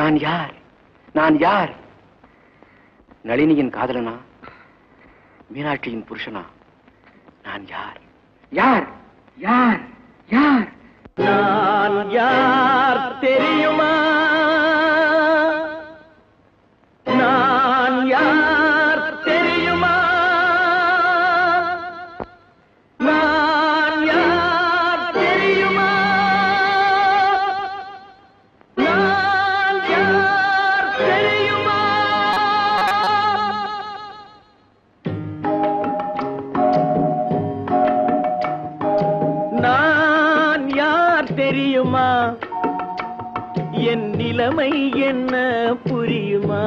நான் யார்? நான் யார்? நளினியின் காதலனா? மீனாட்சியின் புருஷனா? நான் யார்? யார்? யார்? யார்? நான் யார் தெரியுமா? நான் யார் தெரியுமா? நான் யார் தெரியுமா? நான் யார் தெரியுமா? நான் யார் தெரியுமா? என் நிலைமை என்ன புரியுமா?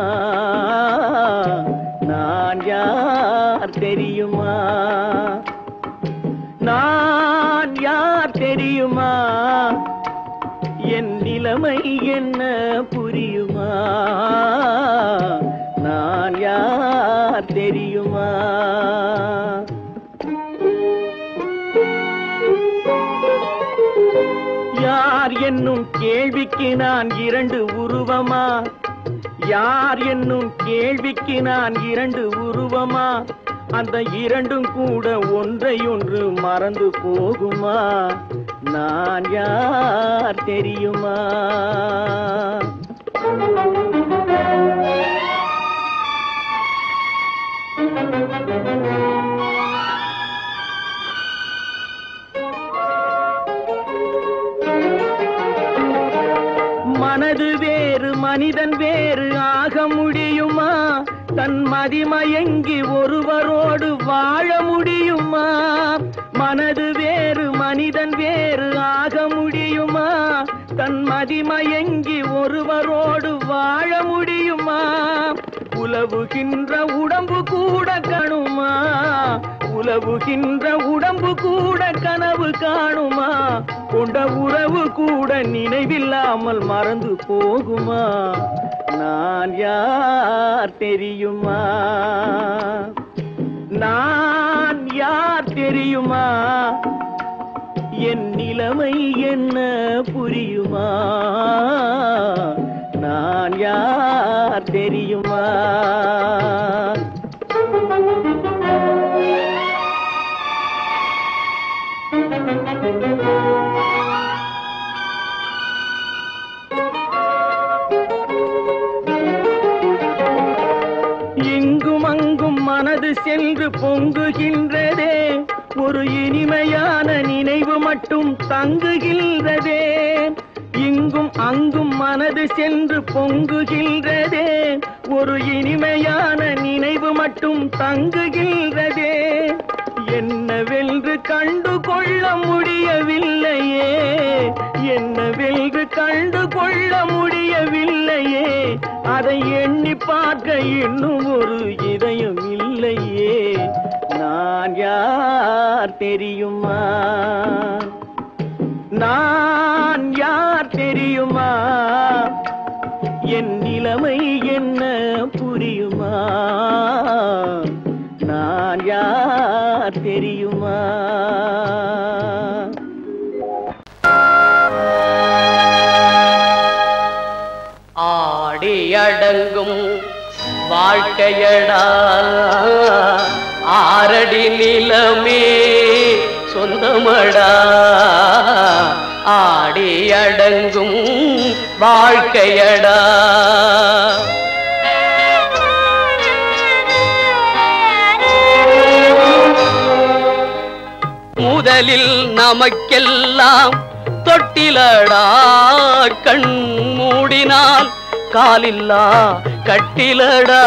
நான் யார் தெரியுமா? நான் யார் தெரியுமா? என் நிலைமை என்ன புரியுமா? நான் யார் தெரியுமா? யார் என்னும் கேள்விக்கு நான் இரண்டு உருவமா? யார் என்னும் கேள்விக்கு நான் இரண்டு உருவமா? அந்த இரண்டும் கூட ஒன்றையொன்று மறந்து போகுமா? நான் யார் தெரியுமா? மனது வேறு மனிதன் வேறு ஆக முடியுமா? தன் மதிமயங்கி ஒருவரோடு வாழ முடியுமா? மனது வேறு மனிதன் வேறு ஆக முடியுமா? தன் மதிமயங்கி ஒருவரோடு வாழ முடியுமா? உலவுகின்ற உடம்பு கூட கணுமா? உலவுகின்ற உடம்பு கூட கனவு காணுமா? கொண்ட உறவு கூட நினைவில்லாமல் மறந்து போகுமா? நான் யார் தெரியுமா? நான் யார் தெரியுமா? என் நிலைமை என்ன புரியுமா? நான் யார் தெரியுமா? இங்கும் அங்கும் மனது சென்று பொங்குகின்றதே, ஒரு இனிமையான நினைவு மட்டும் தங்குகின்றதே. இங்கும் அங்கும் மனது சென்று பொங்குகின்றதே, ஒரு இனிமையான நினைவு மட்டும் தங்குகின்றதே. என்னவென்று கண்டு கொள்ள முடியவில்லையே, என்னவென்று கண்டு கொள்ள முடியவில்லையே. அதை எண்ணி பார்க்க இன்னும் ஒரு இதயம் இல்லையே. நான் யார் தெரியுமா? நான் யார் தெரியுமா? என் நிலைமை என்ன புரியுமா? நான் யார் தெரியுமா? ஆடி அடங்கும் வாழ்க்கையடா, ஆரடி நிலமே சொந்தமடா. ஆடி அடங்கும் வாழ்க்கையடா. முதலில் நமக்கெல்லாம் தொட்டிலடா, கண் மூடினால் காலில்லா கட்டிலடா.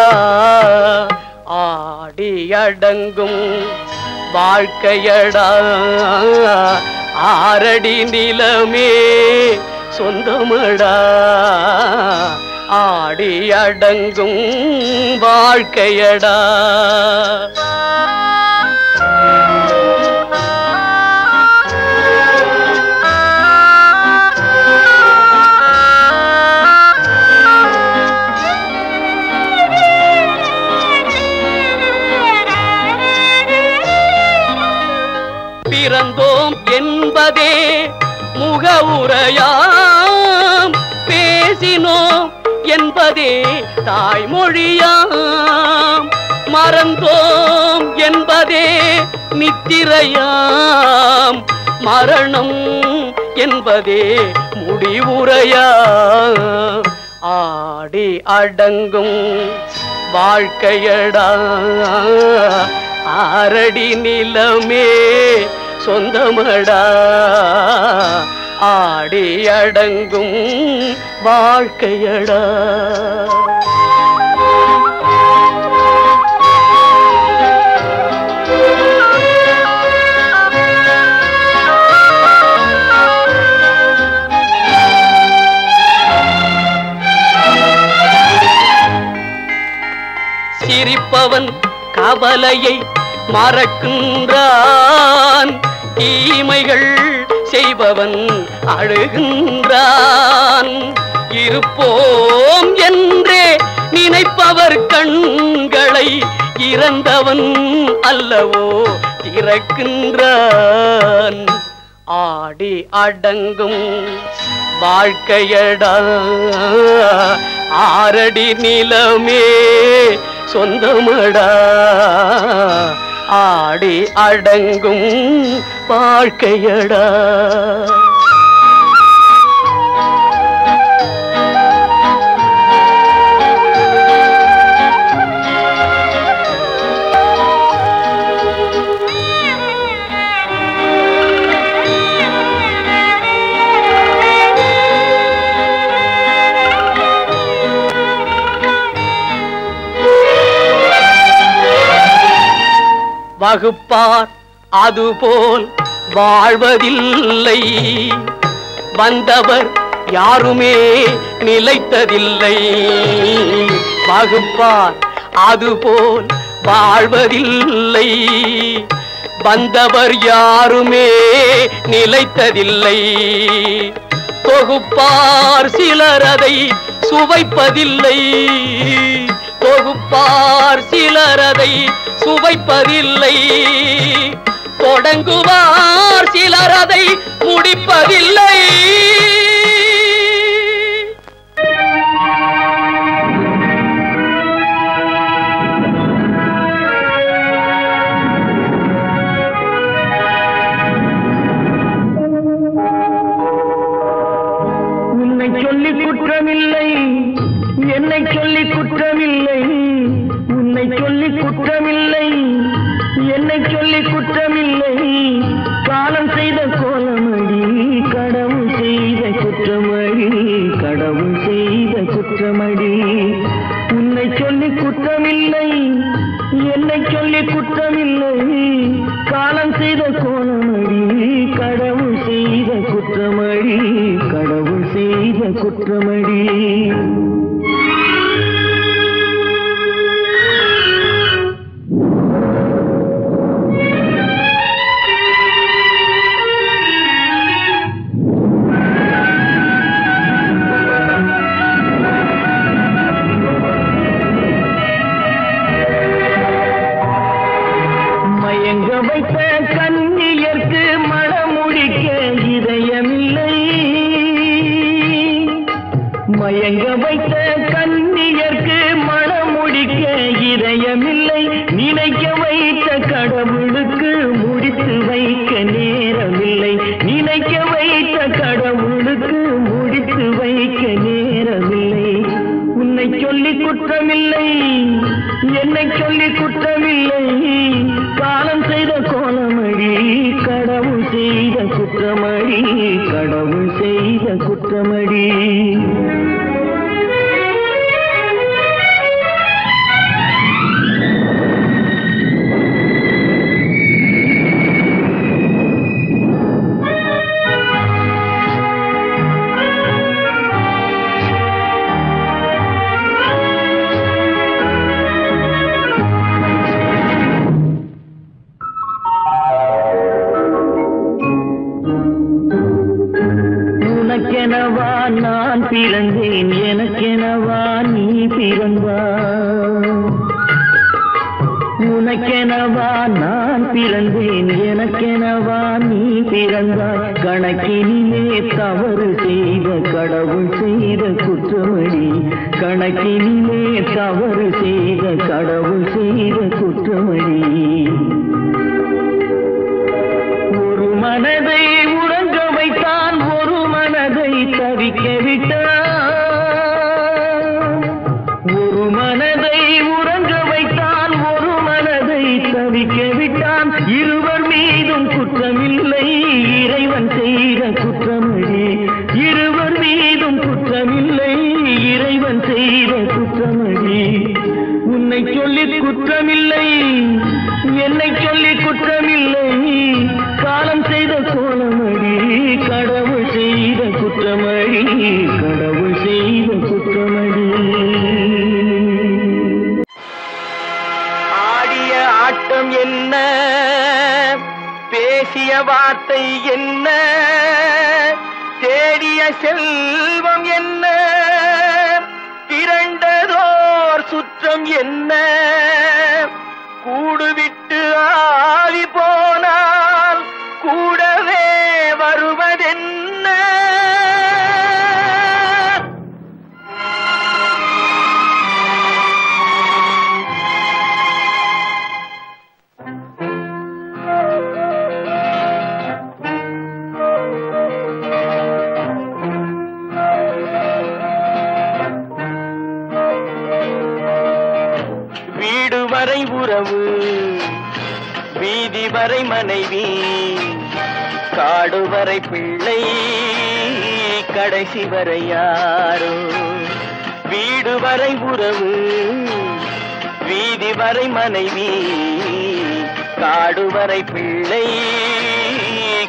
ஆடி அடங்கும் வாழ்க்கையடா, ஆரடி நிலமே சொந்தமடா. ஆடி அடங்கும் வாழ்க்கையடா. பிறந்தோம் என்பதே முகவுரையாம், பேசினோம் என்பதே தாய்மொழியாம், மறந்தோம் என்பதே நித்திரையாம், மரணம் என்பதே முடிவுரையாம். ஆடி அடங்கும் வாழ்க்கையடா ஆரடி நிலமே சொந்தமடா, ஆடி அடங்கும் வாழ்க்கையடா. சிரிப்பவன் கவலையை மறக்கின்றான், தீமைகள் செய்பவன் அழுகின்றான். இருப்போம் என்றே நினைப்பவர் கண்களை இறந்தவன் அல்லவோ திறக்கின்றான். ஆடி அடங்கும் வாழ்க்கையடா ஆரடி நிலமே சொந்தமடா, ஆடி அடங்கும் வாழ்க்கையடா. வகுப்பார் அதுபோல் வாழ்வதில்லை, வந்தவர் யாருமே நிலைத்ததில்லை. வகுப்பார் அதுபோல் வாழ்வதில்லை, வந்தவர் யாருமே நிலைத்ததில்லை. தொகுப்பார் சிலர் அதை சுவைப்பதில்லை, தொகுப்பார் சிலர் அதை சுவைப்பதில்லை. தொடங்குவார் சிலர் அதை முடிப்பதில்லை. உன்னை சொல்லி குற்றமில்லை, என்னை சொல்லி குற்றமில்லை, உன்னை சொல்லி குற்றமில்லை, என்னை சொல்லி குற்றமில்லை. காலம் செய்த கோலமடி, கடவுள் செய்த குற்றமடி, கடவுள் செய்த குற்றமடி. உன்னை சொல்லி குற்றமில்லை, என்னை சொல்லி குற்றமில்லை. காலம் செய்த கோலமடி, கடவுள் செய்த குற்றமடி, கடவுள் செய்த குற்றமடி. மயங்க வைத்த கண்ணியர்க்கு மணமுடிக்க இதயமில்லை, மயங்க வைத்த கண்ணியர்க்கு மணமுடிக்க இதயமில்லை. நினைக்க வைத்த கடவுளுக்கு முடித்து வைக்க நேரமில்லை, நினைக்க வைத்த கடவுளுக்கு முடித்து வைக்க நேரமில்லை. உன்னை சொல்லி குற்றமில்லை, என்னை சொல்லி குற்றமில்லை. காலம் செய்த கோலமடி, கடவுள் செய்த குற்றமடி, கடவுள் செய்த குற்றமடி. உனக்கெனவா நான் பிறந்தேன், எனக்கெனவா நீ பிறந்தாய். உனக்கெனவா நான் பிறந்தேன், எனக்கெனவா நீ பிறந்தாய். கணக்கினிலே தவறு செய்த கடவுள் செய்த குற்றமடி, கணக்கினிலே தவறு செய்த கடவுள் செய்த குற்றமடி. ஒரு மனதை உறங்க வைத்தான், ஒரு மனதை தவிக்க விட்டான். ஒரு மனதை உறங்க வைத்தான், ஒரு மனதை தவிக்க விட்டான். இருவர் மீதும் குற்றமில்லை, இறைவன் செய்த குற்றமடி. இருவர் மீதும் குற்றமில்லை, இறைவன் செய்த குற்றமடி. உன்னை சொல்லி குற்றமில்லை, என்னை சொல்லி குற்றமில்லை, காலம் செய்த கோலமடி. கடவுள் செய்த குற்றமடி, கடவுள் செய்த குற்றமடி. ஆடிய ஆட்டம் என்ன, பேசிய வார்த்தை என்ன, தேடிய செல்வம் என்ன, திரண்டதோர் சுற்றம் என்ன, கூடுவிட்டு ஆவி போனால் கூடவே வருவதென்ன. வீடு வரை உறவு, வீதி வரை மனைவி, காடு வரை பிள்ளை, கடைசி வரை யாரோ. வீடு வரை உறவு, வீதி வரை மனைவி, காடு வரை பிள்ளை,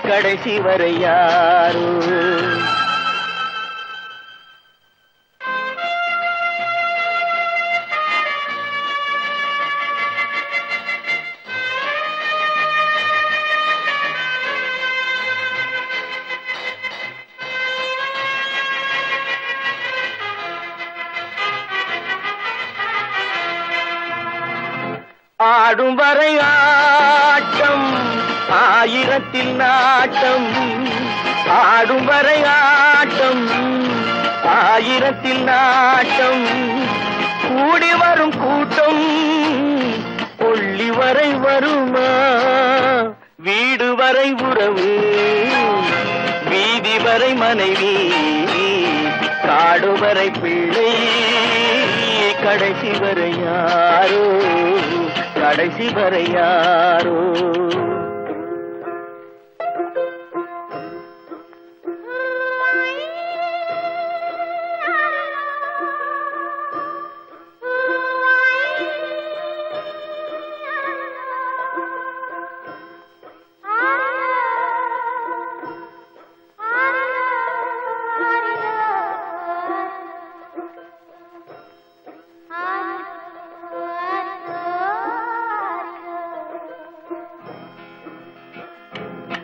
கடைசி வரை யாரோ. ஆடும் வரை ஆட்டம், ஆயிரத்தில் நாட்டம். ஆடும் வரை ஆட்டம், ஆயிரத்தில் நாட்டம். கூடி வரும் கூட்டம் கொள்ளி வரை வருமா. வீடு வரை உறவு, வீதி வரை மனைவி, காடு வரை பிள்ளை, கடைசி வரை யாரோ, கடைசி வரை யாரோ.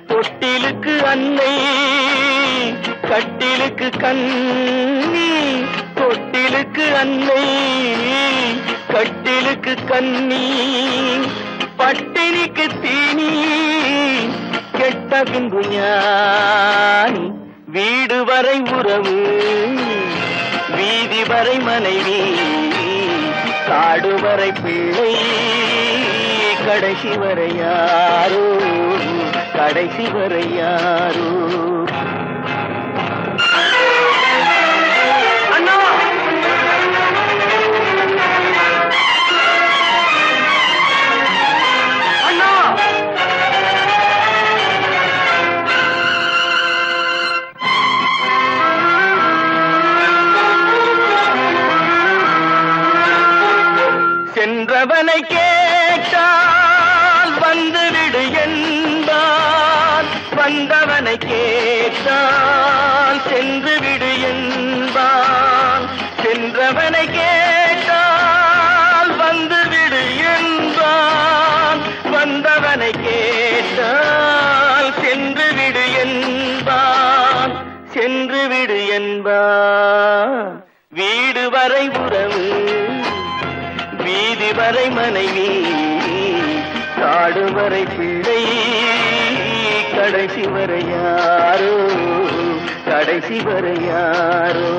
தொட்டிலுக்கு அன்னை, கட்டிலுக்கு கண்ணி. தொட்டிலுக்கு அன்னை, கட்டிலுக்கு கண்ணி. பட்டினிக்கு தீனி, கெட்ட பின்பு ஞானி. வீடு வரை உறவு, வீதி வரை மனைவி, காடு வரை பிள்ளை, கடைசி வரை யாரோ, கடைசி வரை யாரோ. அண்ணா, அண்ணா, சென்றவனை கேட்டால் வந்துவிடு என்பான், வந்தவனை கேட்டால் சென்று விடு என்பான். சென்றவனை கேட்டால் வந்துவிடு என்பான், வந்தவனை கேட்டால் சென்று விடு என்பான், சென்று விடு என்பான். வீடு வரை உறவு, வீதி வரை மனைவி, காடு வரை பிள்ளை, கடைசி வரை யாரோ, கடைசி வரை யாரோ.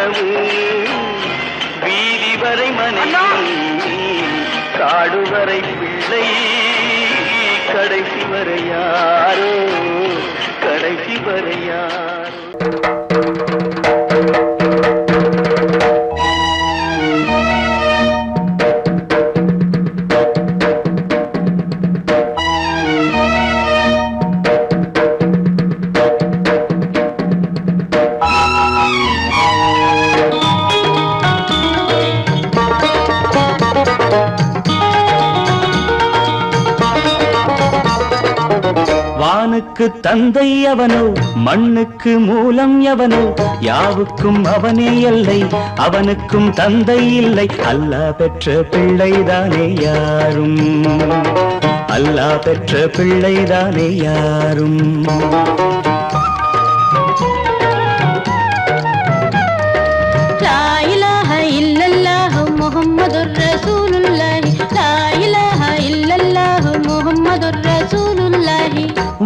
உறவு வீதி வரை மனைவி காடு வரை பிள்ளை கடைசி வரை யாரோ கடைசி வரை யாரோ வானுக்கு தந்தை அவனோ மண்ணுக்கு மூலம் எவனோ யாவுக்கும் அவனே எல்லை அவனுக்கும் தந்தை இல்லை அல்லாஹ் பெற்ற பிள்ளைதானே யாரும் அல்லாஹ் பெற்ற பிள்ளைதானே யாரும் லா இலாஹ இல்லல்லாஹ் முஹம்மதுர் ரசூலுல்லாஹ் லா இலாஹ இல்லல்லாஹ் முஹம்மதுர் ரசூலுல்லாஹ்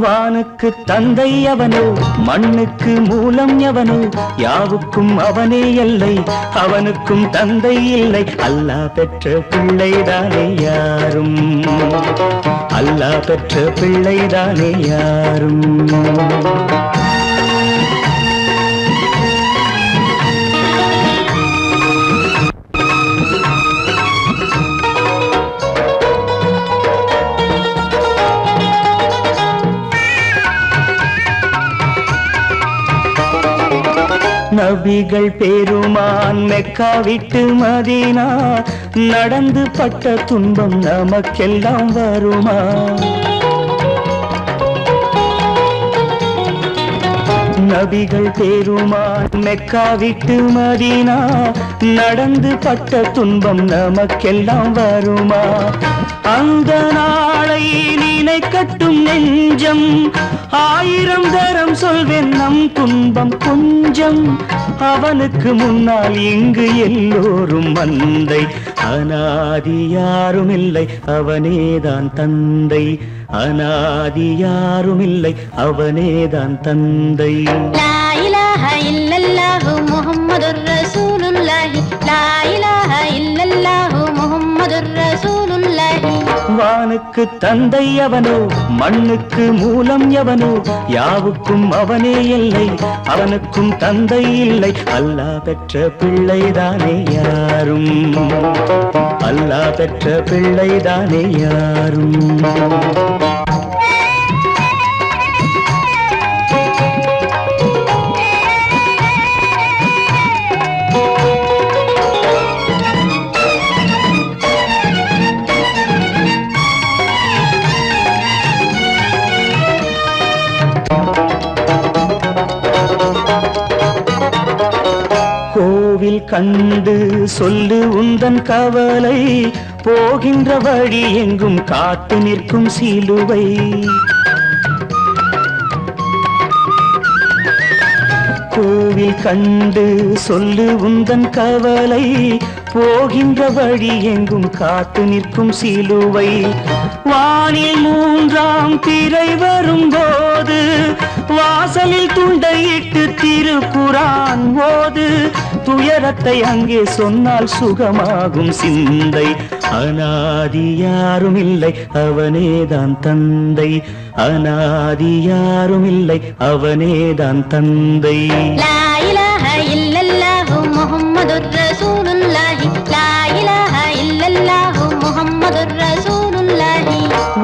வானுக்கு தந்தை அவனோ மண்ணுக்கு மூலம் எவனோ யாவுக்கும் அவனே எல்லை அவனுக்கும் தந்தை இல்லை அல்லாஹ் பெற்ற பிள்ளைதானே யாரும் அல்லாஹ் பெற்ற பிள்ளைதானே யாரும் நபிகள் பெருமான் மெக்கா விட்டு மதீனா நடந்து பட்ட துன்பம் நமக்கெல்லாம் வருமா நபிகள் பெருமான் மெக்கா விட்டு மதீனா நடந்து பட்ட துன்பம் நமக்கெல்லாம் வருமா அந்த நாளை நினைக்கட்டும் நெஞ்சம் ஆயிரம் தரம் சொல்வேன் நம் துன்பம் கொஞ்சம் அவனுக்கு முன்னால் இங்கு எல்லோரும் மந்தை அநாதி யாரும் இல்லை அவனேதான் தந்தை அநாதி யாரும் இல்லை அவனேதான் தந்தை லா இலாஹ இல்லல்லாஹ் முஹம்மதுர் ரசூலுல்லாஹ் லா இலாஹ இல்லல்லாஹ் முஹம்மதுர் ரசூலுல்லாஹ் வானுக்கு தந்தை அவனோ மண்ணுக்கு மூலம் எவனோ யாவுக்கும் அவனே இல்லை அவனுக்கும் தந்தை இல்லை அல்லாஹ் பெற்ற பிள்ளைதானே யாரும் அல்லாஹ் பெற்ற பிள்ளைதானே யாரும் கோவில் கண்டு சொல்லு உந்தன் கவலை போகின்ற வழி எங்கும் காத்து நிற்கும் சிலுவை கோவில் கண்டு சொல்லு உந்தன் கவலை போகின்ற வழி எங்கும் காத்து நிற்கும் சிலுவை வானில் மூன்றாம் பிறை வரும்போது வாசலில் துண்டையிட்டு திருக்குரான் ஓது துயரத்தை அங்கே சொன்னால் சுகமாகும் சிந்தை அநாதி யாரும் இல்லை அவனேதான் தந்தை அநாதி யாரும் இல்லை அவனேதான் தந்தை லா இலாஹ இல்லல்லாஹ் முஹம்மதுர் ரசூலுல்லாஹ் லா இலாஹ இல்லல்லாஹ் முஹம்மதுர் ரசூலுல்லாஹ்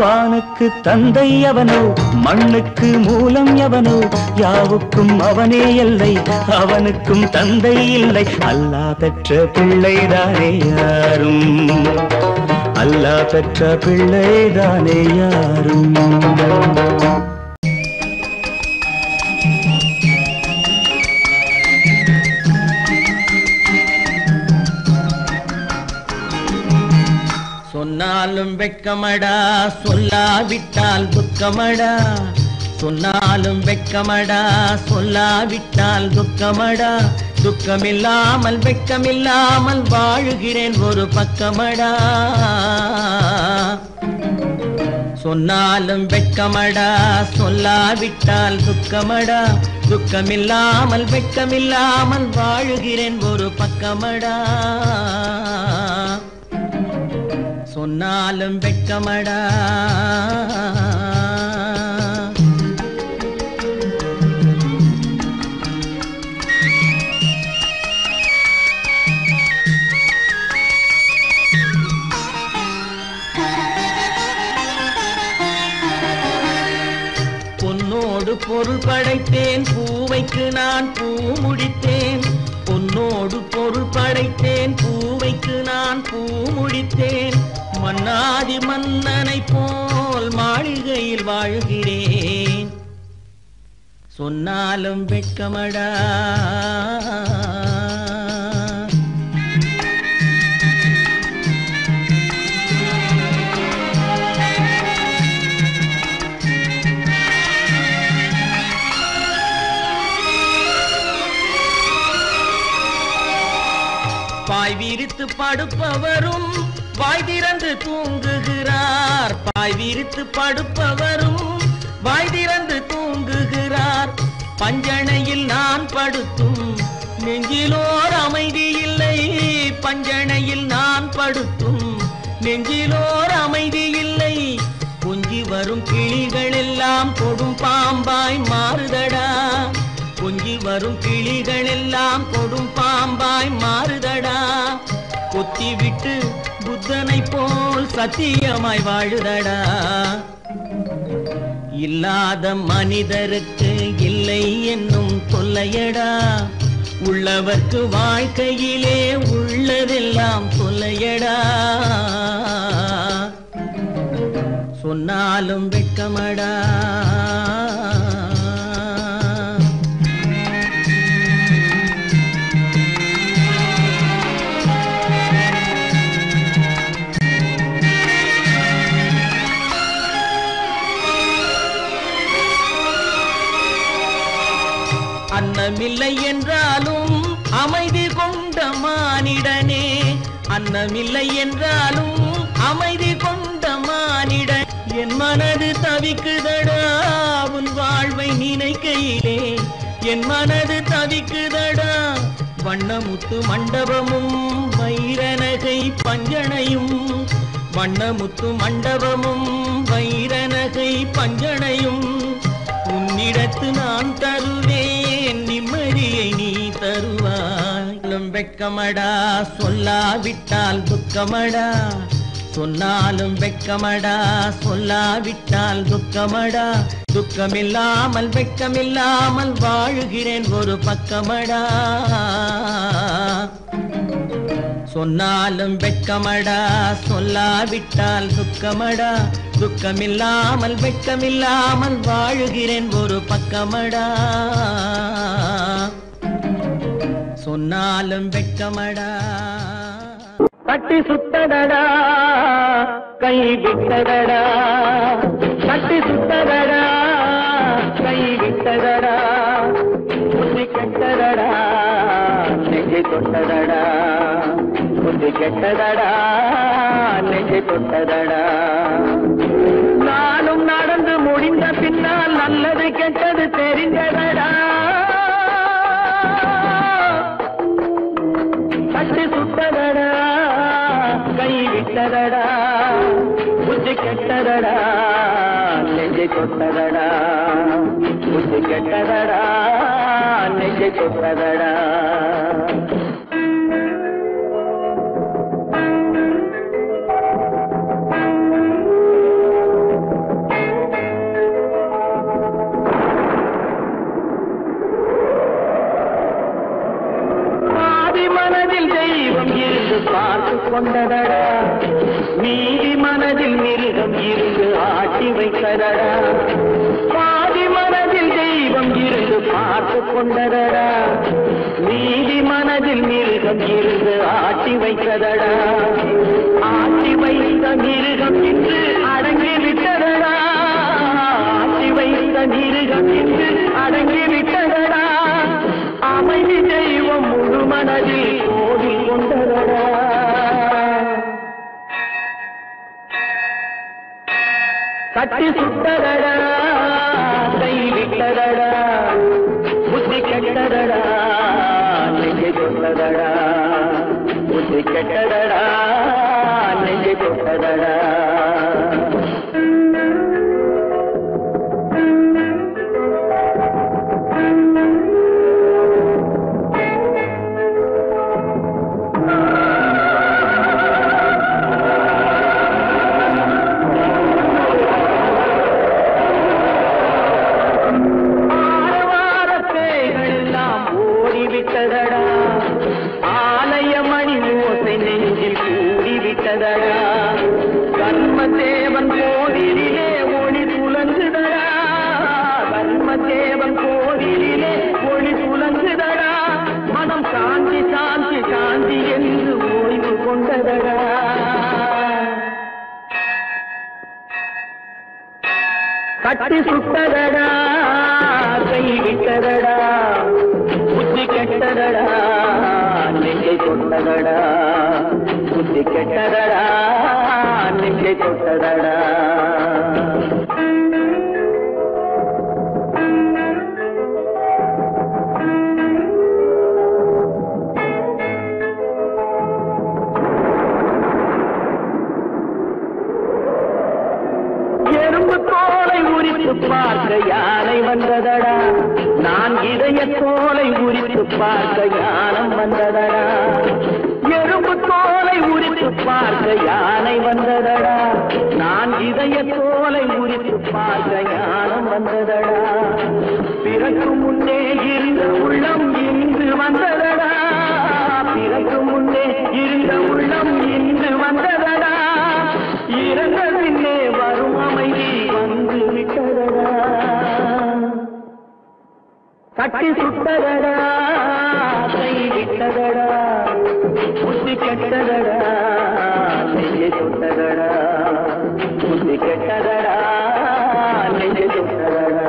வானுக்கு தந்தை அவனோ மண்ணுக்கு மூலம் எவனோ யாவுக்கும் அவனே எல்லை அவனுக்கும் தந்தை இல்லை அல்லாஹ் பெற்ற பிள்ளைதானே யாரும் அல்லாஹ் பெற்ற பிள்ளைதானே யாரும் சொன்னாலும் வெட்கமடா சொல்லாவிட்டால் துக்கமடா சொன்னாலும் வெட்கமடா சொல்லாவிட்டால் துக்கமடா துக்கமில்லாமல் வெட்கமில்லாமல் வாழுகிறேன் ஒரு பக்கமடா சொன்னாலும் வெட்கமடா சொல்லாவிட்டால் துக்கமடா துக்கமில்லாமல் வெட்கமில்லாமல் வாழுகிறேன் ஒரு பக்கமடா சொன்னாலும் வெட்கமடா பொன்னோடு பொருள் படைத்தேன் பூவைக்கு நான் பூ முடித்தேன் பொன்னோடு பொருள் படைத்தேன் பூவைக்கு நான் பூ முடித்தேன் மன்னாதி மன்னனை போல் மாளிகையில் வாழ்கிறேன் சொன்னாலும் வெட்கமடா பாய் விரித்து படுப்பவரும் வாய் திறந்து தூங்குகிறார் பாய் விரித்து படுப்பவரும் வாய் திறந்து தூங்குகிறார் பஞ்சணையில் நான் படுத்தும் நெஞ்சிலோர் அமைதி இல்லை பஞ்சணையில் நான் படுத்தும் நெஞ்சிலோர் அமைதி இல்லை கொஞ்சி வரும் கிளிகள் எல்லாம் கொடும் பாம்பாய் மாறுதடா கொஞ்சி வரும் கிளிகள் எல்லாம் கொடும் பாம்பாய் மாறுதடா கொத்தி விட்டு புத்தனை போல் சத்தியமாய் வாழுதடா இல்லாத மனிதருக்கு இல்லை என்னும் தொல்லையடா உள்ளவர்க்கு வாழ்க்கையிலே உள்ளதெல்லாம் தொல்லையடா சொன்னாலும் வெட்கமடா அன்னமில்லை என்றாலும் அமைதி கொண்ட மானிடனே அன்னமில்லை என்றாலும் அமைதி கொண்ட மானிடன் என் மனது தவிக்குதடா உன் வாழ்வை நினைக்கையிலே என் மனது தவிக்குதடா வண்ணமுத்து மண்டபமும் வைரநகை பஞ்சணையும் வண்ணமுத்து மண்டபமும் வைரநகை பஞ்சணையும் உன்னிடத்து நான் தருவேன் நிம்மதியை நீ தருவாய் வெட்கமடா சொல்லாவிட்டால் துக்கமடா சொன்னாலும் வெட்கமடா சொல்லாவிட்டால் துக்கமடா துக்கமில்லாமல் வெட்கமில்லாமல் வாழுகிறேன் ஒரு பக்கமடா சொன்னாலும் வெட்கமடா சொல்லாவிட்டால் துக்கமடா துக்கமில்லாமல் வெட்கமில்லாமல் வாழுகிறேன் ஒரு பக்கமடா சொன்னாலும் வெட்கமடா கட்டி சுட்டதடா கை விட்டதடா கட்டி சுட்டதடா கை விட்டதடா புத்தி கெட்டதடா நெஞ்சை தொட்டதடா புத்தி கெட்டதடா நெஞ்சை தொட்டதடா நானும் நடந்து முடிந்த பின்னால் நல்லது கெட்டது தெரிந்ததடா கட்டி சுட்டதடா கை விட்டதடா புத்தி கெட்டதடா நெஞ்சை தொட்டதடா புத்தி கெட்டதடா நெஞ்சை தொட்டதடா பார்த்து கொண்டதடா நீதி மனதில் மிருகம் இருந்து ஆட்டி வைத்ததடா பாதி மனதில் தெய்வம் இருந்து பார்த்து கொண்டதடா நீதி மனதில் மிருகம் இருந்து ஆட்டி வைத்ததடா ஆட்டி வைத்த மிருகம் இன்று அடங்கி விட்டதடா ஆட்டி வைத்த மிருகம் இன்று அடங்கி விட்டதடா அமைதி தெய்வம் முழு மனதில் கோடி கொண்டதடா கட்டி சுட்டதடா கை விட்டதடா கெட்டதடா நெஞ்சை தொட்டதடா புத்தி கெட்டதடா நெஞ்சை தொட்டதடா கட்டி சுட்டதடா கை விட்டதடா புத்தி கெட்டதடா நெஞ்சை தொட்டதடா புத்தி கெட்டதடா நெஞ்சை தொட்டதடா பார்க்க யானை வந்ததடா நான் இதய தோலை உரித்து பார்க்க யானம் வந்ததடா எறும்பு தோலை உரித்து பார்க்க யானை வந்ததடா நான் இதய தோலை உரித்து பார்க்க யானம் வந்ததடா பிறகு முன்னே இருந்த உள்ளம் இன்று வந்ததடா பிறகு முன்னே இருந்த உள்ளம் இன்று வந்ததடா இறந்த பின்னே வரும் அமைதி வந்து விட்டதடா கட்டி சுட்டதடா கை விட்டதடா புத்தி கெட்டதடா நெஞ்சை சுட்டதடா புத்தி கெட்டதடா நெஞ்சை சுட்டதடா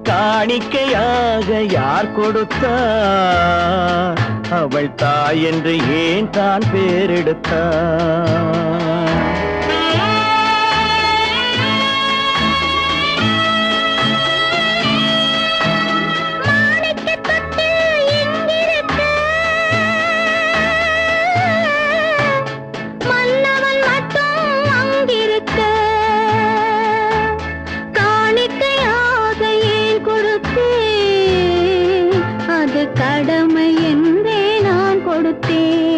காணிக்கையாக யார் கொடுத்தார் அவள் தாய் என்று ஏன் தான் பேரெடுத்தார் கடமை என்றே நான் கொடுத்தேன்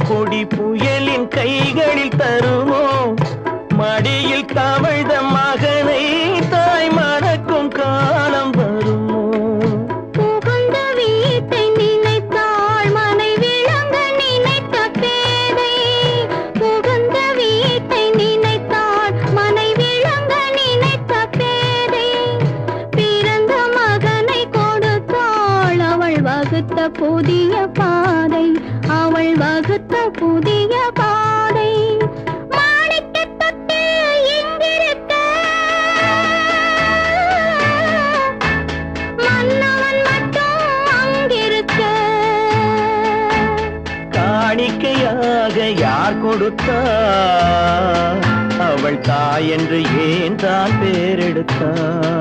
கொடி புயலின் கைகளில் தருமோ மடியில் தவழ்ந்த மகனை தாய் மணக்கும் காலம் வருமோ புகுந்த வீட்டை நினைத்தாள் மனை விளங்க நினைத்த பேதை புகுந்த வீட்டை நினைத்தாள் மனை விளங்க நினைத்த பேதை பிறந்த மகனை கொடுத்தாள் வகுத்த புதிய பாதை, அவள் வகுத்த புதிய பாதை. மாணிக்கத் தொட்டில் இங்கிருக்க, மன்னவன் மட்டும் அங்கிருக்க. காணிக்கையாக யார் கொடுத்தார்? அவள் தாய் என்று ஏன் தான் பேரெடுத்தார்?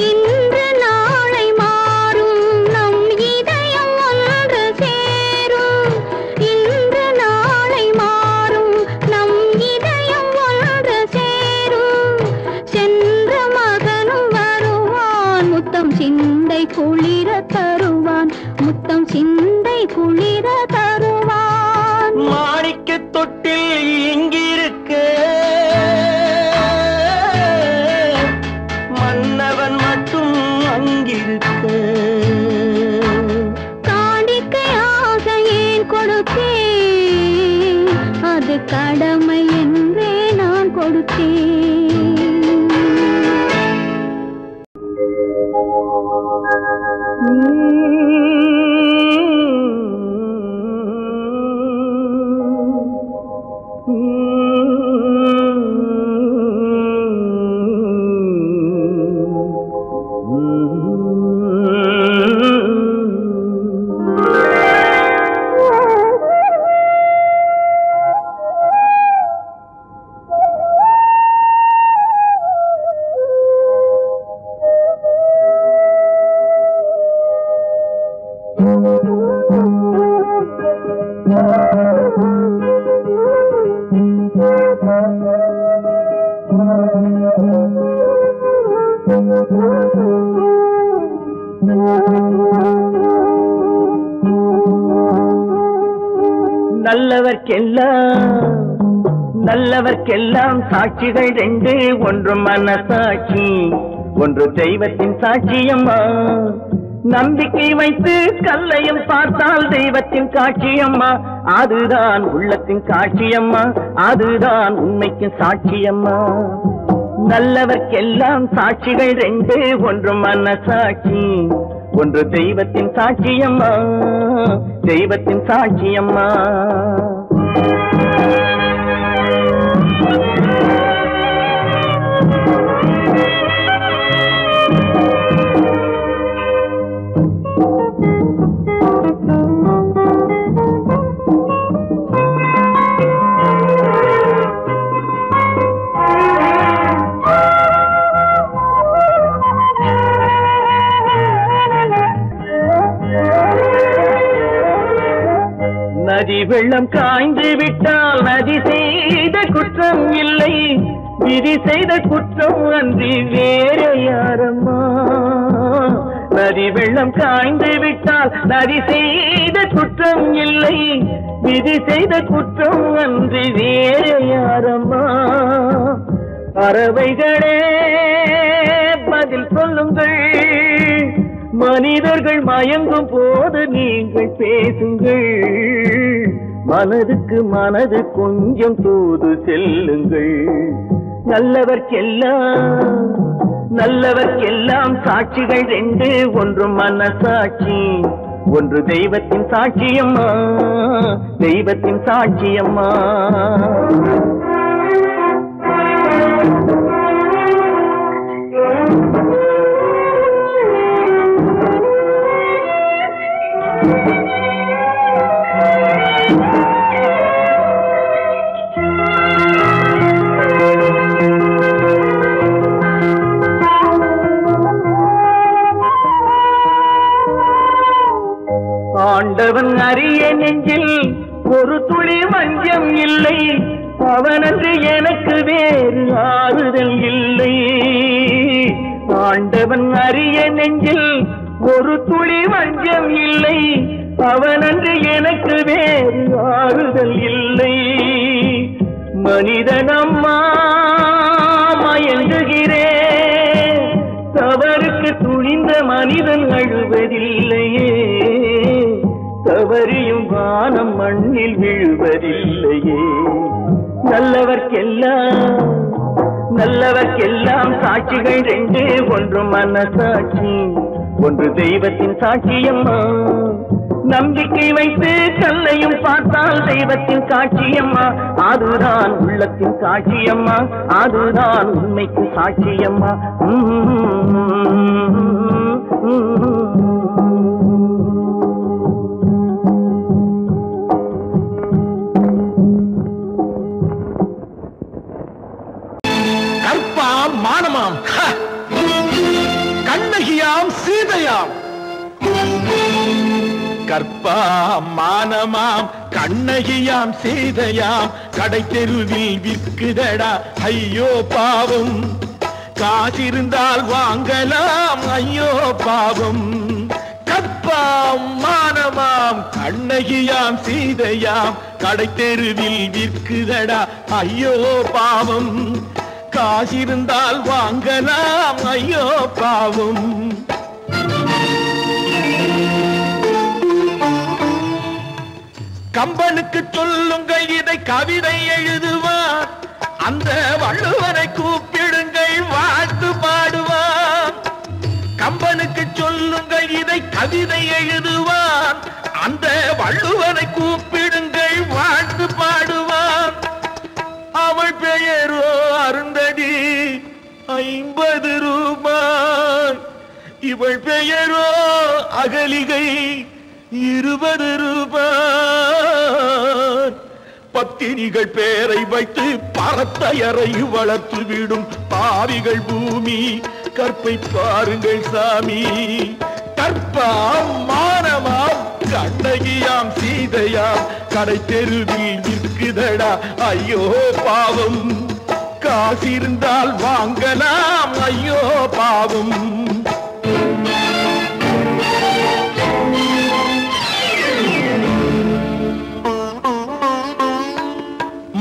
இன்று நாளை மாறும் நம் இதயம் ஒன்று சேரும். இன்று நாளை மாறும் நம் இதயம் ஒன்று சேரும். சென்ற மகனும் வருவான், முத்தம் சிந்தை குளிர தருவான், முத்தம் சிந்தை குளிர தருவான். மாணிக்கத் தொட்டில் இங்கிருக்க, மன்னவன் மட்டும் அங்கிருக்க. காணிக்கையாக ஏன் கொடுத்தேன்? அது கடமை என்றே நான் கொடுத்தேன். நல்லவர்க்கெல்லாம் சாட்சிகள் ரெண்டு, ஒன்று மனசாட்சி, ஒன்று தெய்வத்தின் சாட்சியம்மா. நம்பிக்கை வைத்து கல்லையும் பார்த்தால் தெய்வத்தின் காட்சியம்மா. அதுதான் உள்ளத்தின் காட்சியம்மா, அதுதான் உண்மைக்கு சாட்சியம்மா. நல்லவர்க்கெல்லாம் சாட்சிகள் ரெண்டு, ஒன்று மனசாட்சி, ஒன்று தெய்வத்தின் சாட்சியம்மா, தெய்வத்தின் சாட்சியம்மா. நதி வெள்ளம் காய்ந்து விட்டால் நதி செய்த குற்றம் இல்லை, விதி செய்த குற்றம் அன்றி வேற யாரம்மா. நதி வெள்ளம் காய்ந்து விட்டால் நதி செய்த குற்றம் இல்லை, விதி செய்த குற்றம் அன்றி வேற யாரம்மா. பறவைகளே பதில் சொல்லுங்கள், மனிதர்கள் மயங்கும் போது நீங்கள் பேசுங்கள். மனதுக்கு மனது கொஞ்சம் தூது செல்லுங்கள். நல்லவர்க்கெல்லாம் சாட்சிகள் ரெண்டு, ஒன்று மனசாட்சி, ஒன்று தெய்வத்தின் சாட்சியம்மா, தெய்வத்தின் சாட்சியம்மா. ஆண்டவன் அறிய நெஞ்சில் ஒரு துளி வஞ்சம் இல்லை, அவனன்று எனக்கு வேறு ஆறுதல் இல்லை. ஆண்டவன் அறிய நெஞ்சில் ஒரு துளி வஞ்சம் இல்லை, அவனன்று எனக்கு வேறு ஆறுதல் இல்லை. மனிதனம்மா மயங்குகிறேன், தவறுக்கு துணிந்த மனிதன் அழுவதில்லையே, தவறியும் வானம் மண்ணில் விழுவதில்லையே. நல்லவர்க்கெல்லாம் சாட்சிகள் ரெண்டு, ஒன்று மனசாட்சி, ஒன்று தெய்வத்தின் சாட்சியம்மா. நம்பிக்கை வைத்து கல்லையும் பார்த்தால் தெய்வத்தின் சாட்சியம்மா, அதுதான் உள்ளத்தின் சாட்சியம்மா, அதுதான் உண்மைக்கு சாட்சியம்மா. கற்பாம் மானமாம், கண்ணகியாம் சீதையாம். கற்பாம் மானமாம் கண்ணகியாம் சீதையாம், கடை தெருவில் விற்குதடா ஐயோ பாவம். காசிருந்தால் வாங்கலாம் ஐயோ பாவம். கற்பாம் மானமாம் கண்ணகியாம் சீதையாம், கடை தெருவில் விற்குதடா ஐயோ பாவம். காசிருந்தால் வாங்கலாம் ஐயோ பாவம். கம்பனுக்கு சொல்லுங்கள் இதை கவிதை எழுதுவார், அந்த வள்ளுவரை கூப்பிடுங்கள் வாழ்த்து பாடுவார். கம்பனுக்கு சொல்லுங்கள் இதை கவிதை எழுதுவார், அந்த வள்ளுவரை கூப்பிடுங்கள் வாழ்த்து பாடுவார். அவள் பெயரோ அருந்ததி 50 ரூபாய், இவள் பெயரோ அகலிகை 20 ரூபாய். பத்தினிகள் பேரை வைத்து பரத்தையறை வளர்த்து விடும் பாவிகள் பூமி, கற்பை பாருங்கள் சாமி. கற்பாம் மானமாம் கண்ணகியாம் சீதையாம், கடை தெருவில் விற்குதடா ஐயோ பாவம். காசிருந்தால் வாங்கலாம் ஐயோ பாவம்.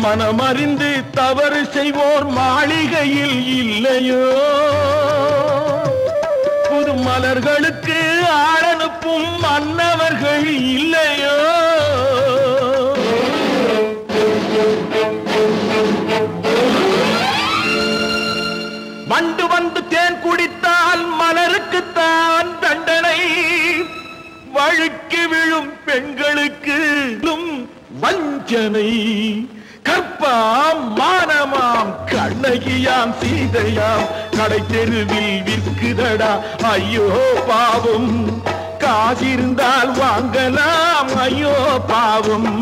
மனமறிந்து தவறு செய்வோர் மாளிகையில் இல்லையோ, புது மலர்களுக்கு ஆளனுப்பும் மன்னவர்கள் இல்லையோ. வண்டு வந்து தேன் குடித்தால் மலருக்குத்தான் தண்டனை, வழுக்கி விழும் பெண்களுக்கு வஞ்சனை. கற்பாம் மானமாம் கண்ணகியாம் சீதையாம், கடை தெருவில் விற்குதடா ஐயோ பாவம். காசிருந்தால் வாங்கலாம் ஐயோ பாவம்.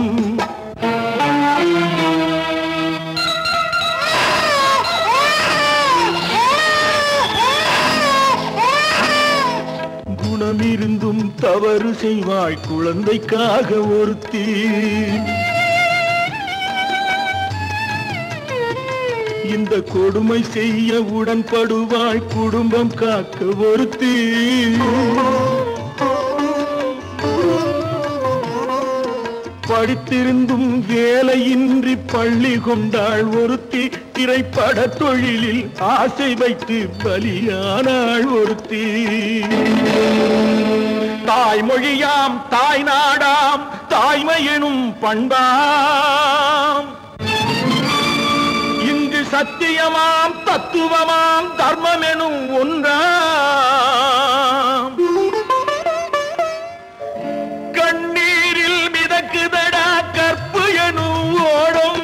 குணமிருந்தும் தவறு செய்வாய் குழந்தைக்காக ஒருத்தி, இந்த கொடுமை செய்ய உடன்படுவாய் குடும்பம் காக்க ஒருத்தி. படித்திருந்தும் வேலையின்றி பள்ளி கொண்டாள் ஒருத்தி, திரைப்பட தொழிலில் ஆசை வைத்து பலியானாள் ஒருத்தி. தாய்மொழியாம் தாய் நாடாம் தாய்மை எனும் பண்பாம், இங்கு சத்தியமாம் தத்துவமாம் தர்மம் எனும் ஒன்றாம். கண்ணீரில் மிதக்குதடா கற்பு எனும் ஓடும்,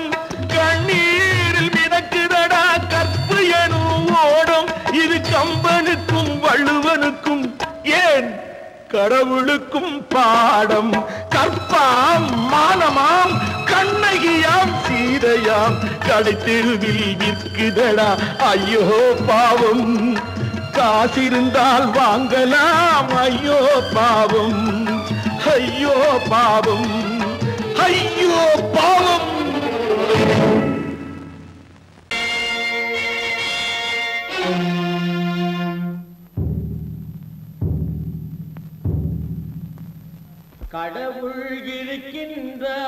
கண்ணீரில் மிதக்குதடா கற்பு எனும் ஓடும். இது கம்பனுக்கும் வள்ளுவனுக்கும் ஏன் கடவுளுக்கும் பாடம். கற்பாம் மானமாம் கண்ணகியாம் சீதையாம், கடை தெருவில் விற்குதடா ஐயோ பாவம். காசிருந்தால் வாங்கலாம் ஐயோ பாவம். ஐயோ பாவம், ஐயோ பாவம். கடவுள் இருக்கின்றார்,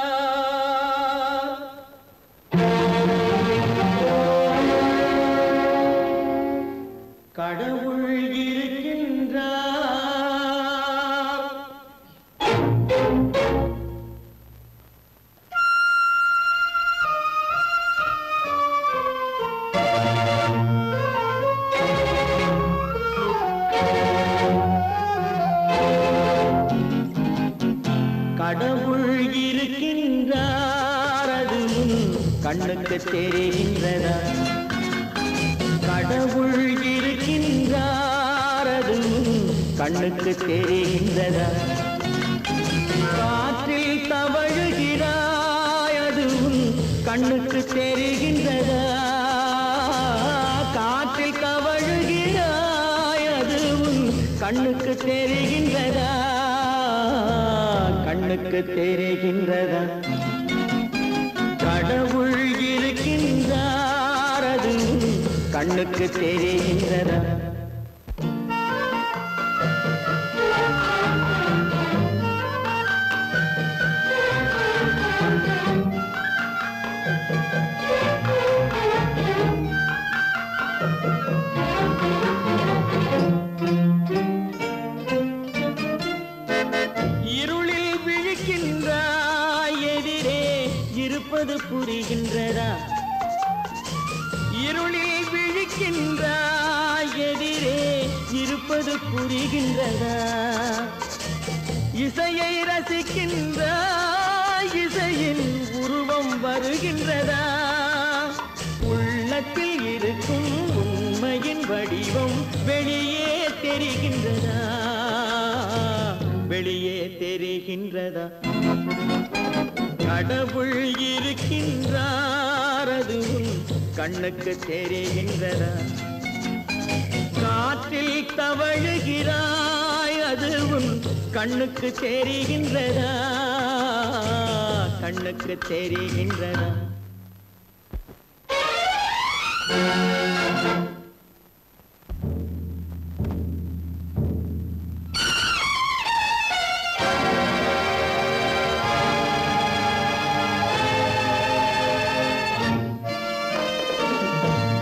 கடவுள் இருக்கின்றார். கடவுள் இருக்கின்றார், அதுவும் கண்ணுக்கு தெரிகின்றதா? கடவுள் இருக்கின்றார், அதுவும் கண்ணுக்கு தெரிகின்றதா? காற்றில் தவழுகிறாய், அதுவும் கண்ணுக்கு தெரிகின்றதா? காற்றில் தவழுகிறாய், அதுவும் கண்ணுக்கு தெரிகின்றதா? கண்ணுக்கு தெரிகின்றதா? கடவுள் இருக்கின்றார், அதுவும் கண்ணுக்கு தெரிகின்றதா? இருளில் விழிக்கின்றாய், எதிரே இருப்பது புரிகின்றதா? இருளில் விழிக்கின்றாய், எதிரே இருப்பது புரிகின்றதா? இசையை ரசிக்கின்றாய், இசையின் உருவம் வருகின்றதா? உள்ளத்தில் இருக்கும் உண்மையின் வடிவம் வெளியே தெரிகின்றதா? வெளியே தெரிகின்றதா? கடவுள் இருக்கின்றார், அதுவும் கண்ணுக்கு தெரிகின்றதா? காற்றில் தவழுகிறாய், அதுவும் கண்ணுக்கு தெரிகின்றதா? கண்ணுக்கு தெரிகின்றதா?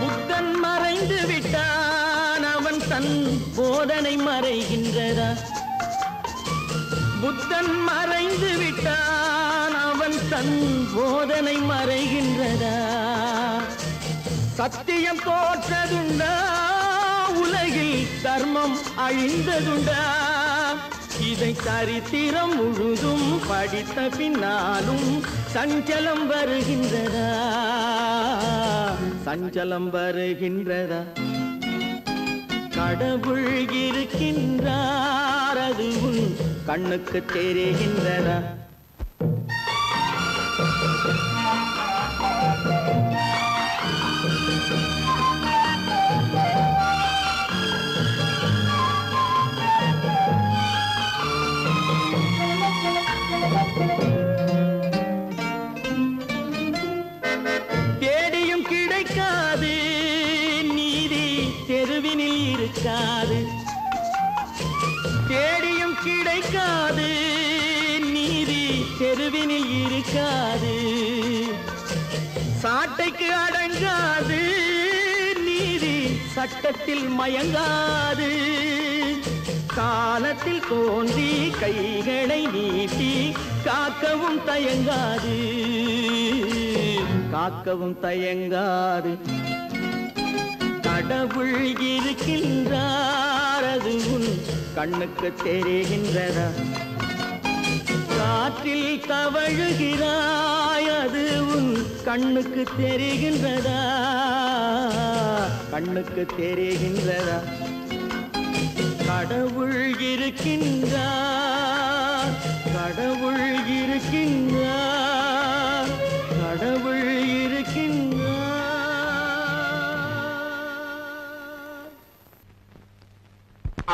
புத்தன் மறைந்து விட்டான், அவன் தன் போதனை மறைகின்றதா? புத்தன் மறைந்து விட்டான், அவன் தன் போதனை மறைகின்றதா? சத்தியம் தோற்றதுண்டா? உலகில் தர்மம் அழிந்ததுண்டா? இதை சரித்திரம் முழுதும் படித்த பின்னாலும் சஞ்சலம் வருகின்றதா? சஞ்சலம் வருகின்றதா? கடவுள் இருக்கின்றார், அதுவும் கண்ணுக்கு தெரிகின்றதா? தேடியும் கிடைக்காது நீதி, தெருவினில் இருக்காது. தேடியும் கிடைக்காது நீதி, தெருவினில் இருக்காது. சாட்டைக்கு அடங்காது நீதி, சட்டத்தில் மயங்காது. காலத்தில் தோன்றி கைகளை நீட்டி காக்கவும் தயங்காது, காக்கவும் தயங்காது. கடவுள் இருக்கின்றார், அது உன் கண்ணுக்கு தெரிகின்றதா? காற்றில் தவழுகிறாய், அது உன் கண்ணுக்கு தெரிகின்றதா? கண்ணுக்கு தெரிகின்றதா? கடவுள் இருக்கின்றார், கடவுள் இருக்கின்றார், கடவுள் இருக்கின்றார்.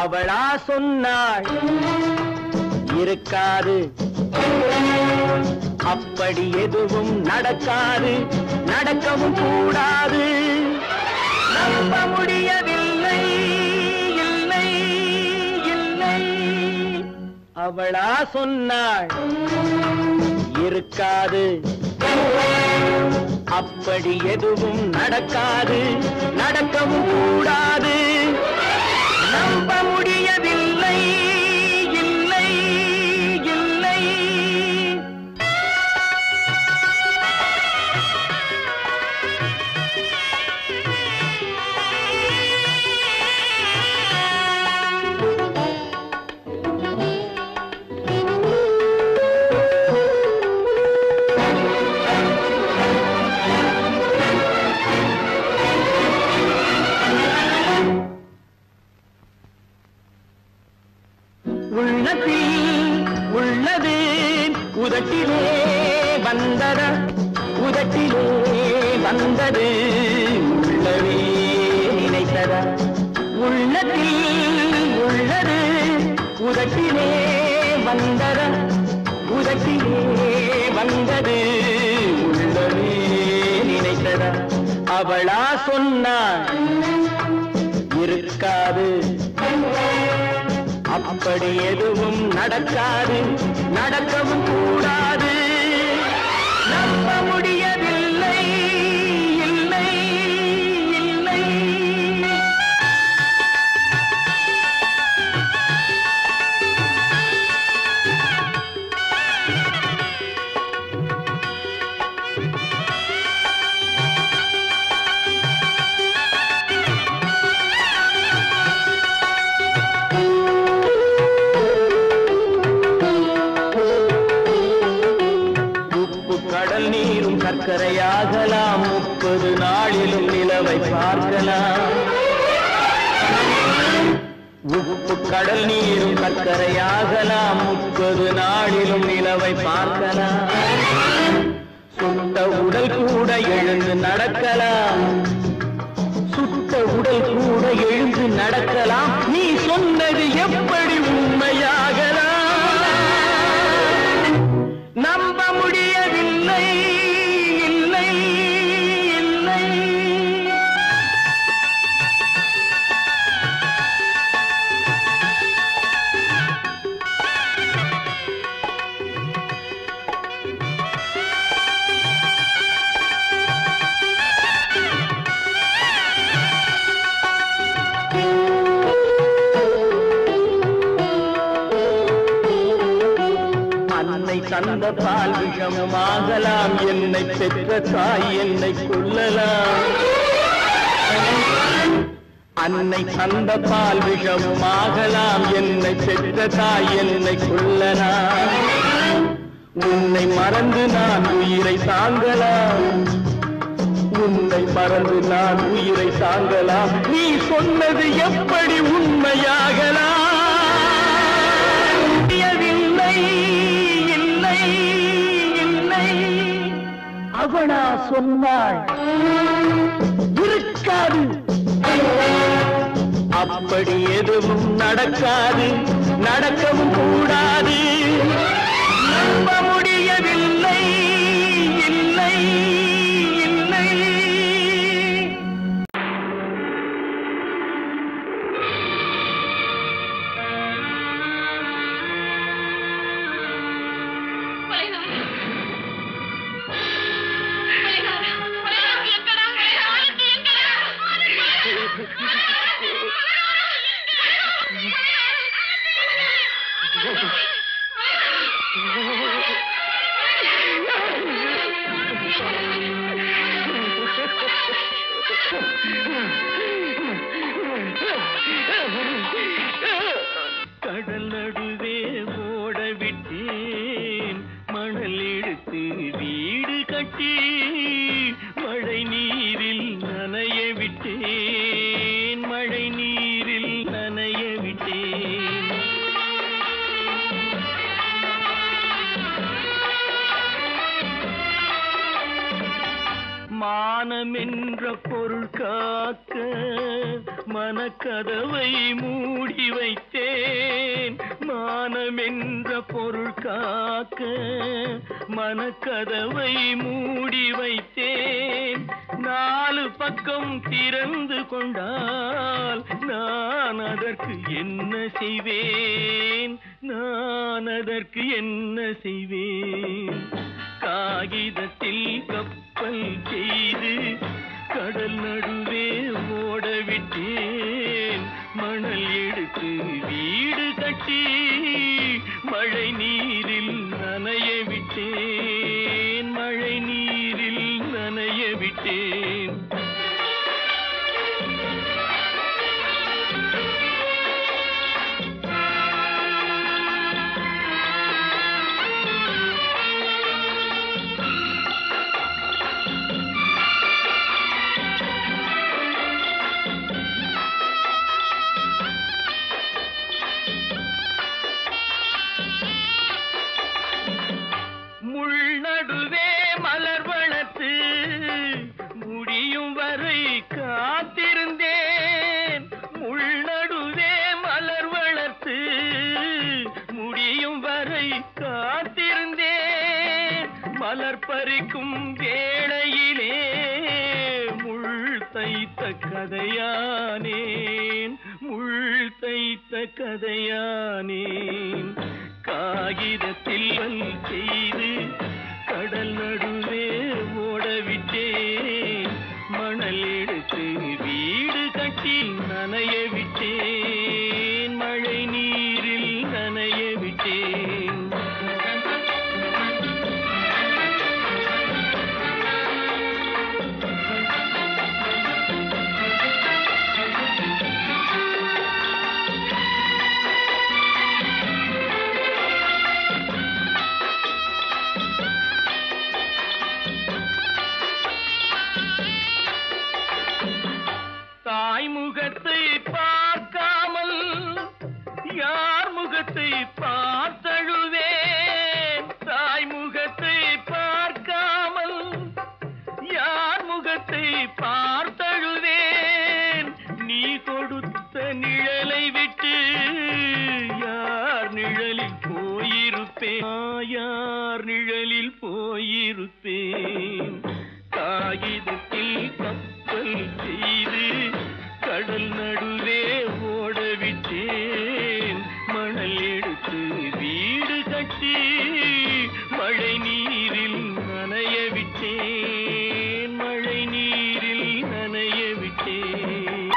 அவளா சொன்னாள் இருக்காது, அப்படி எதுவும் நடக்காது, நடக்கவும் கூடாது. நம்ப முடியவில்லை, இல்லை இல்லை. அவளா சொன்னாள் இருக்காது, அப்படி எதுவும் நடக்காது, நடக்கவும் கூடாது. நம்ப முடியவில்லை, இல்லை இல்லை. உள்ளது உதட்டிலே வந்ததா, உதட்டிலே வந்தது உள்ளவே நினைத்ததா. உள்ளத்தில் உள்ளது உதட்டிலே வந்ததா, உதட்டிலே வந்தது உள்ளவே நினைத்ததா. அவளா சொன்னாள் இருக்காது, அப்படி எதுவும் நடக்காது, நடக்கவும் கூடாது. நம்ப முடியவில்லை, இல்லை இல்லை. சர்க்கரையாகலாம், 30 நாளிலும் நிலவை பார்க்கலாம். உப்பு கடல் நீரும் சர்க்கரையாகலாம், 30 நாளிலும் நிலவை பார்க்கலாம். சுட்ட உடல் கூட எழுந்து நடக்கலாம், சுட்ட உடல் கூட எழுந்து நடக்கலாம். நீ சொன்னது எப்படி உண்மையாகலாம்? நம்ப முடியவில்லை, இல்லை இல்லை. தந்த பால் விஷமாகலாம், என்னை பெற்ற தாய் என்னை கொல்லலாம். அன்னை தந்த பால் விஷமாகலாம், என்னை பெற்ற தாய் என்னை கொல்லலாம். உன்னை மறந்து நான் உயிரை தாங்கலாம், உன்னை மறந்து நான் உயிரை தாங்கலாம். நீ சொன்னது எப்படி உண்மையாகலாம்? அவனா சொன்னாள் இருக்காது, அப்படி எதுவும் நடக்காது, நடக்கவும் கூடாது. நம்ப முடியவில்லை, இல்லை இல்லை. கடல் நடுவே ஓட விட்டேன், மணல் எடுத்து வீடு கட்டி மழை நீரில் நனைய விட்டேன், மழை நீரில் நனைய விட்டேன். மானம் என்ற பொருள் காக்க மனக்கதவை மூடி வைத்தேன், மானம் என்ற பொருள் காக்க மனக்கதவை மூடி வைத்தேன். 4 பக்கம் திறந்து கொண்டால் நான் அதற்கு என்ன செய்வேன்? நான் அதற்கு என்ன செய்வேன்? காகிதத்தில் கப்பல் செய்து கடல் நடுவே ஓடவிட்டேன். மணல் எடுத்து வீடு கட்டி மழை நீரில் நனைய விட்டேன். மழை நீரில் நனைய விட்டேன். முள்நடுவே மலர் வளர்த்து முடியும் வரை காத்திருந்தேன். முள்நடுவே மலர் வளர்த்து முடியும் வரை காத்திருந்தேன். மலர் பறிக்கும் வேளையிலே முள் தைத்த கதையானேன். முள் தைத்த கதையானேன். காகிதத்தில் செய்து கடல் நடுவே ஓடவிட்டேன். மணல் எடுத்து வீடு கட்டி நனைய விட்டேன். மழை நீரில் நனைய விட்டேன். முகத்தை பார்க்காமல் யார் முகத்தை பார்த்தழுவேன். தாய் முகத்தை பார்க்காமல் யார் முகத்தை பார்த்தழுவேன். நீ கொடுத்த நிழலை விட்டு யார் நிழலில் போயிருப்பேன். யார் நிழலில் போயிருப்பேன். காகிதத்தில் கப்பல் செய்து கடல் நடுவே ஓடவிட்டேன். மணல் எடுத்து வீடு கட்டி மழை நீரில் நனைய விட்டேன். மழை நீரில் நனைய விட்டேன்.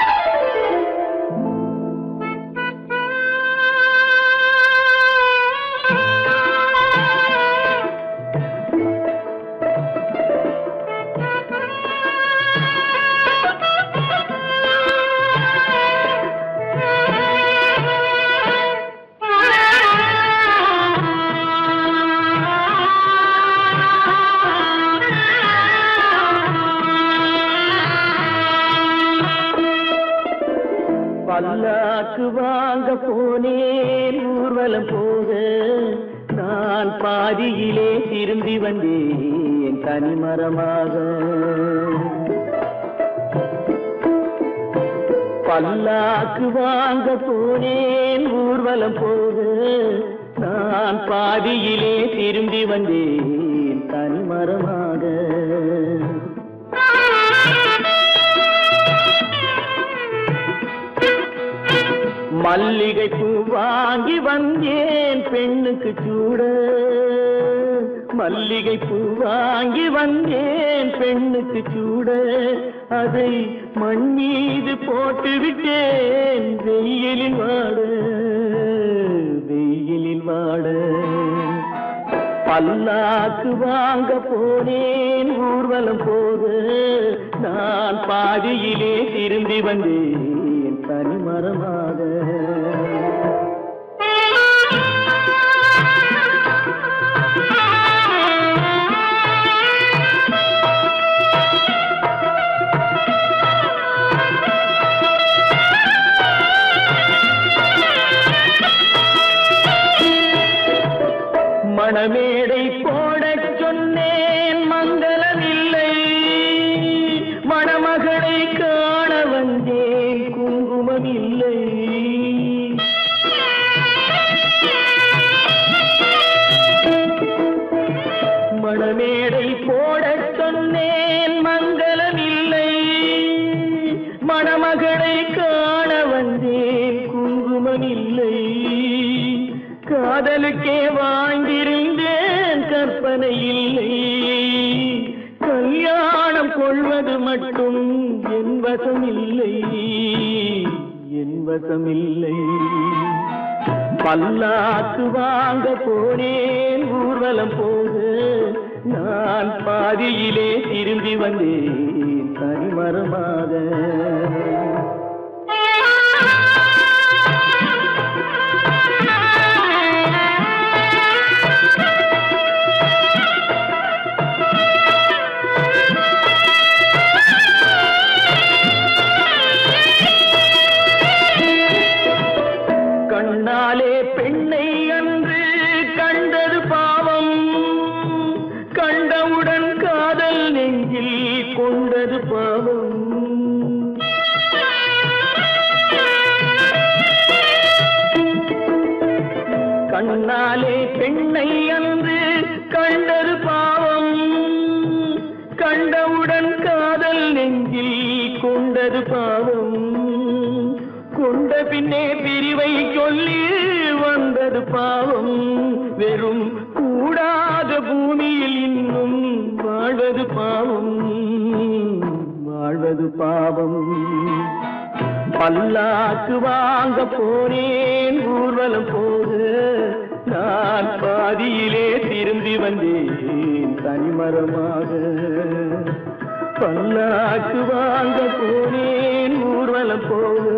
பல்லாக்கு வாங்க போனேன் ஊர்வலம் போக. நான் பாதியிலே திரும்பி வந்தேன் தனிமரமாக. பல்லாக்கு வாங்க போனேன் ஊர்வலம் போக. நான் பாதியிலே திரும்பி வந்தேன் தனிமரமாக. மல்லிகை பூ வாங்கி வந்தேன் பெண்ணுக்கு சூட. மல்லிகை பூ வாங்கி வந்தேன் பெண்ணுக்கு சூட. அதை மண் மீது போட்டு விட்டேன் வெயிலில் வாட. வெயிலில் வாட. பல்லாக்கு வாங்க போனேன் ஊர்வலம் போக. நான் பாதியிலே திரும்பி வந்தேன் தனிமரமாக. மணமேடை போடச் சொன்னேன் மங்களமில்லை. மணமகளை காண வந்தேன் குங்குமமில்லை. இன்பமில்லை. காதலுக்கே வாழ்ந்திருந்தேன் கற்பனை இல்லை. கல்யாணம் கொள்வது மட்டும் என் வசமில்லை, என் வசமில்லை. பல்லாக்கு வாங்க போனேன் ஊர்வலம் போக, நான் பாதியிலே திரும்பி வந்தேன் தனிமரமாக. கண்ணாலே பெண்ணை அன்று கண்டது பாவம், கண்டவுடன் காதல் நெஞ்சில் கொண்டது பாவம். கண்ணாலே பெண்ணை அன்று கண்டது பாவம், கண்டவுடன் காதல் நெஞ்சில் கொண்டது பாவம். கொண்ட பின்னே பிரிவை சொல்லி வந்தது பாவம். வெறும் கூடாத பூமியில் இன்னும் வாழ்வது பாவம், வாழ்வது பாவம். பல்லாக்கு வாங்க போனேன் ஊர்வலம் போது, நான் பாதியிலே திரும்பி வந்தேன் தனிமரமாக. பல்லாக்கு வாங்க போனேன் ஊர்வலம் போது,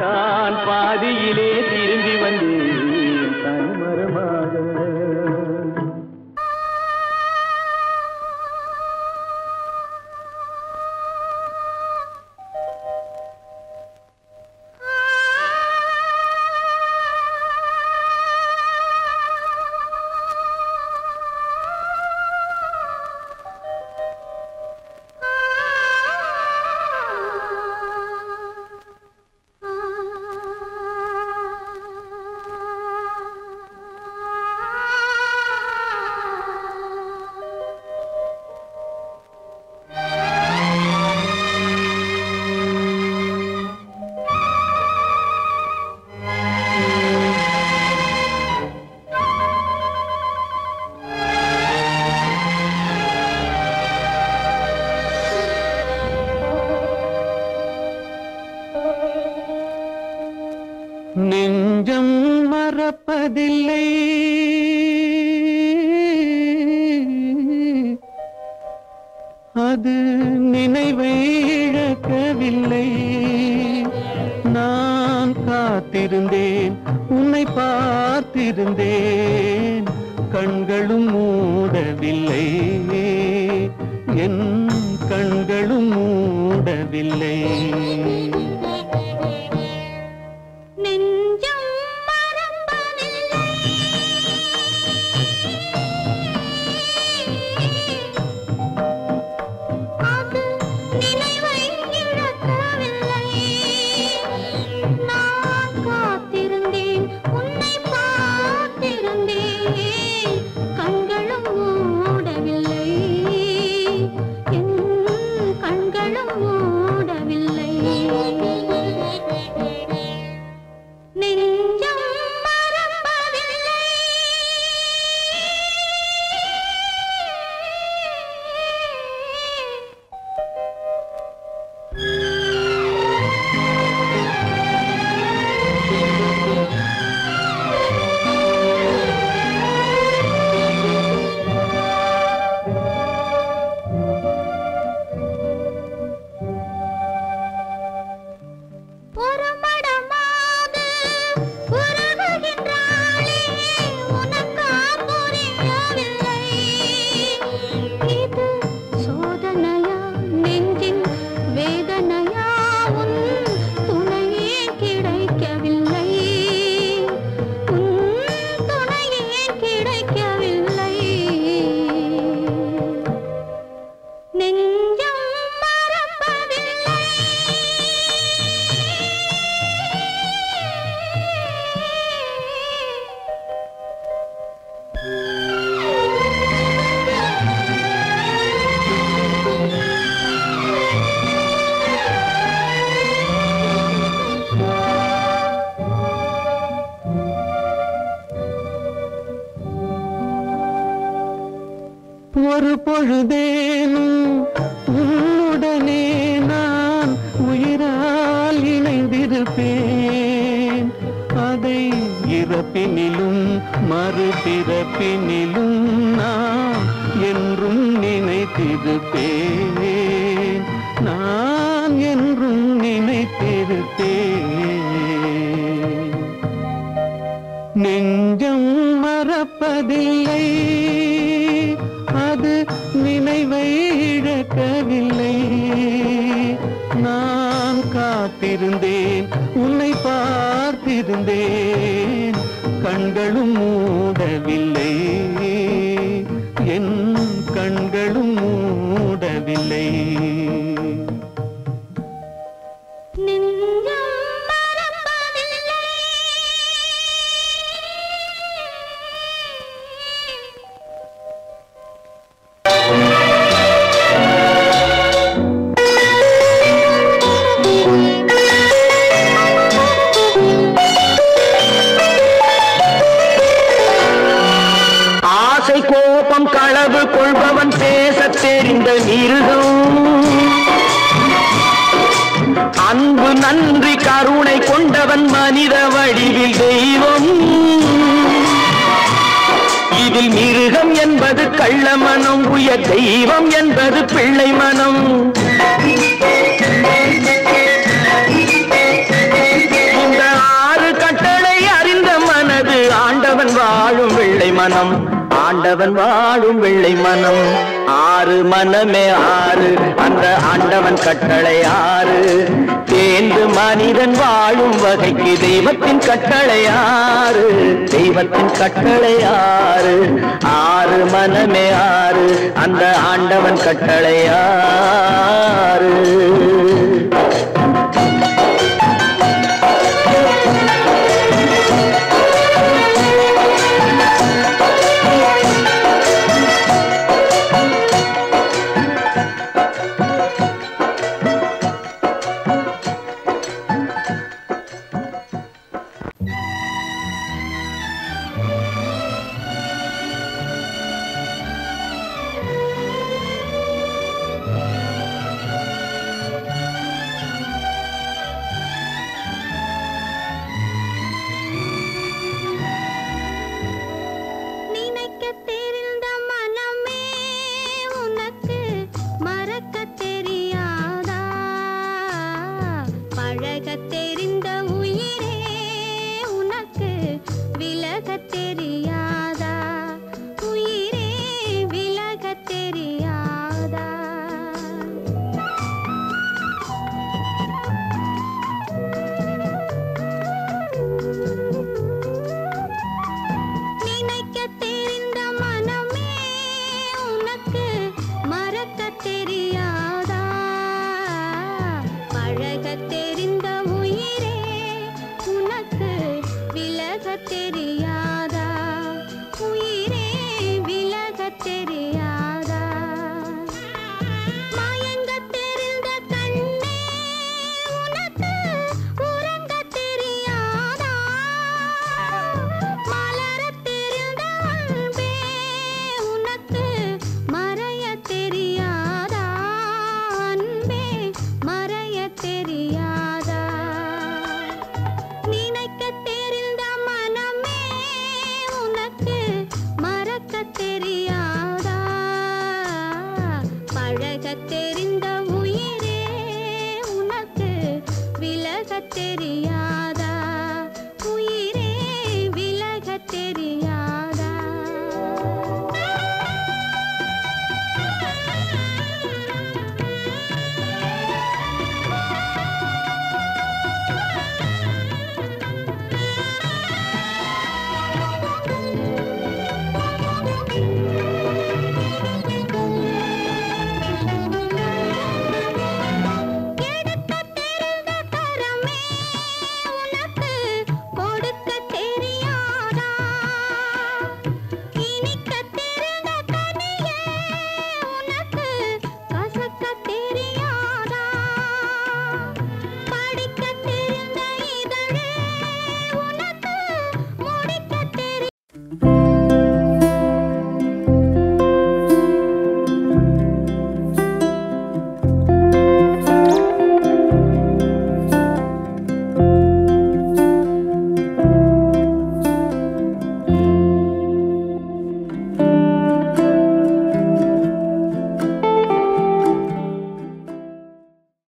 நான் பாதியிலே திரும்பி வந்தேன் தனிமரமாக. நெஞ்சம் மறப்பதில்லை, அது நினைவை இழக்கவில்லை. நான் காத்திருந்தேன், உன்னை பார்த்திருந்தேன், கண்களும் மூடவில்லை, என் கண்களும் மூடவில்லை. கண்களும் மூடவில்லை. பொழுதேனும் உன்னுடனே நான் உயிரால் இணைந்திருப்பேன். அதை இறப்பினிலும் மறுபிறப்பினிலும் நான் என்றும் நினைத்திருப்பேன். நான் என்றும் நினைத்திருப்பேன். நெஞ்சம் மறப்பதில்லை, அது நினைவை இழக்கவில்லை. நான் காத்திருந்தேன், உன்னை பார்த்திருந்தேன், கண்களும் மூடவில்லை, என் கண்களும் மூடவில்லை. கோபம் களவு கொள்பவன் பேச தெரிந்த மிருகம். அன்பு நன்றி கருணை கொண்டவன் மனித வடிவில் தெய்வம். இதில் மிருகம் என்பது கள்ள மனம், உயர் தெய்வம் என்பது பிள்ளை மனம். இந்த 6 கட்டளை அறிந்த மனது ஆண்டவன் வாழும் வெள்ளை மனம். ஆண்டவன் வாழும் வெள்ளை மனம். 6 மனமே 6, அந்த ஆண்டவன் கட்டளை 6. தேர்ந்து மனிதன் வாழும் வகைக்கு தெய்வத்தின் கட்டளை 6. தெய்வத்தின் கட்டளை 6. 6 மனமே 6, அந்த ஆண்டவன் கட்டளை 6. தெரிந்த உயிரே உனக்கு விலகத் தெரியாதா?